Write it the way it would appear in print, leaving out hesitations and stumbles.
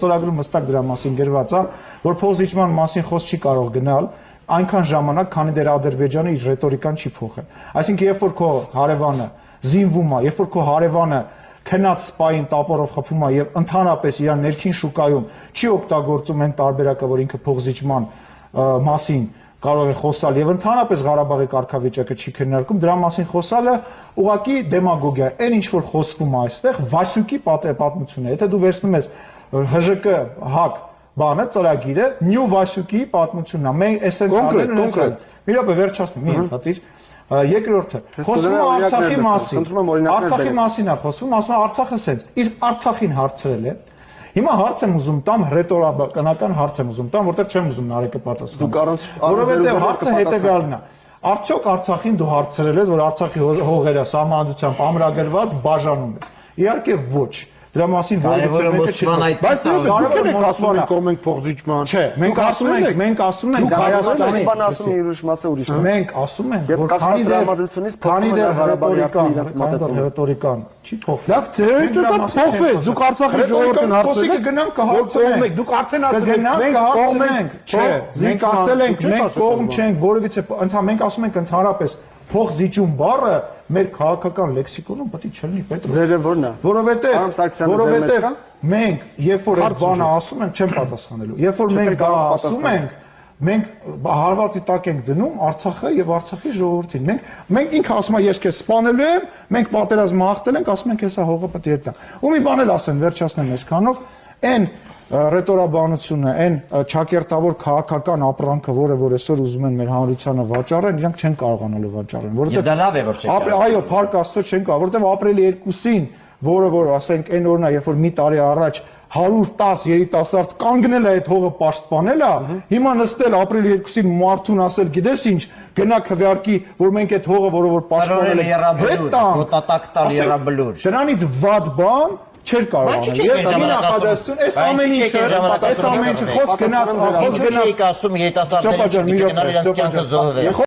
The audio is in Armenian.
Ծրագրում հստակ դրա մասին գրված է, որ փոխզիջման մասին խոսք չի կարող գնալ այնքան ժամանակ, քանի դեռ Ադրբեջանը իր ռետորիկան չի փոխել։ Այսինքն, երբ որ քո հարևանը զինվում է, երբ որ քո հարևանը քնած սպային տապորով խփում է եւ ընդհանրապես իր ներքին շուկայում չի օգտագործում այն տարբերակը, որ ինքը փոխզիջման մասին կարող է խոսալ եւ ընդհանրապես Ղարաբաղի կարգավիճակը չի քննարկում, դրա մասին խոսալը ուղղակի դեմագոգիա է։ Այն ինչ որ խոսվում է այստեղ, Վասյուկի պատմությունն է։ Եթե դու վերցնում ես ՀԺԿ ՀԱԿ բանը, ծրագիրը, Նյու Վասյուկի պատմությունն է։ Մենք էսենցիալն կոնկրետ։ Մի րոպե վերջացնեմ, մի հատիր։ Երկրորդը, խոսվում է Արցախի մասին։ Արցախի մասին է խոսվում, ասում է Արցախը սենց։ Իսկ Արցախին հարցրել է։ Հիմա հարց եմ ուզում տամ, ռետորաբանական հարց եմ ուզում տամ, որտեղ չեմ ուզում Նարեկը պատասխանել։ Որովհետև հարցը հետևյալն է։ Արդյոք Արցախին դու հարցրել ես, որ Արցախի հողերը սահմանադրությամբ ամրագրված բաժանում ես։ Իհարկե ոչ։ Դրա մասին որևէ մեկը չի։ Բայց դուք եք ասում եք կողմենք փոխզիջման։ Չէ, մենք ասում ենք Հայաստանի բան ասում են ուրիշ մասը ուրիշ։ Մենք ասում ենք, որ քանի դեռ ռետորիկան չի փոխվել։ Լավ, դուք փոխվեք, դուք Արցախի ժողովրդին հարցրել եք, գնանք կհարցնենք, դուք արդեն ասել եք, մենք կհարցնենք։ Չէ, մենք ասել ենք, մենք կողմ չենք, որևիցե, մենք ասում ենք ընդհանրապես փոխզիջում բառը մեր քաղաքական լեքսիկոնում պետք է չլինի պետք։ Ձերը որն է։ Որովհետև մենք երբ որ այդ բանը ասում ենք, չեմ պատասխանելու։ Երբ որ մենք դա ասում ենք, մենք հարվածի տակ ենք դնում Արցախը եւ Արցախի ժողովրդին։ Մենք ինքը ասում է ես քեզ սպանելու եմ, մենք պատերազմը հաղթել ենք, ասում ենք հեսա հողը պետք է հետ տա։ Ու մի բան էլ ասեմ, վերջացնեմ այսքանով, այն ռետորաբանությունը, այն ճակերտավոր քաղաքական ապրանքը, որը որ այսօր ուզում են մեր հանրությանը վաճառեն, իրանք չեն կարողանալու վաճառեն, որովհետեւ դա լավ է որ չեն կարող։ Այո, փառք Աստծո չեն կարող, որովհետեւ ապրիլի 2-ին, որը որ ասենք այն օրն է, երբ որ մի տարի առաջ 110 երիտասարդ կանգնել է այդ հողը պաշտպանել է, հիմա նստել ապրիլի 2-ին մարդուն ասել, գիտես ինչ, գնա քվեարկի, որ մենք այդ հողը, որը որ պաշտպանել ենք, հետ տանք, հոտատակ տալ երաբլուր։ Դրանից վատ բան չէր կարող անել։ Ես նախադասություն, այս ամեն ինչը խոսք գնաց, խոսք գնաց։ Ասում երիտասարդներին պիտի գնալ իրենց կյանքը զոհվել։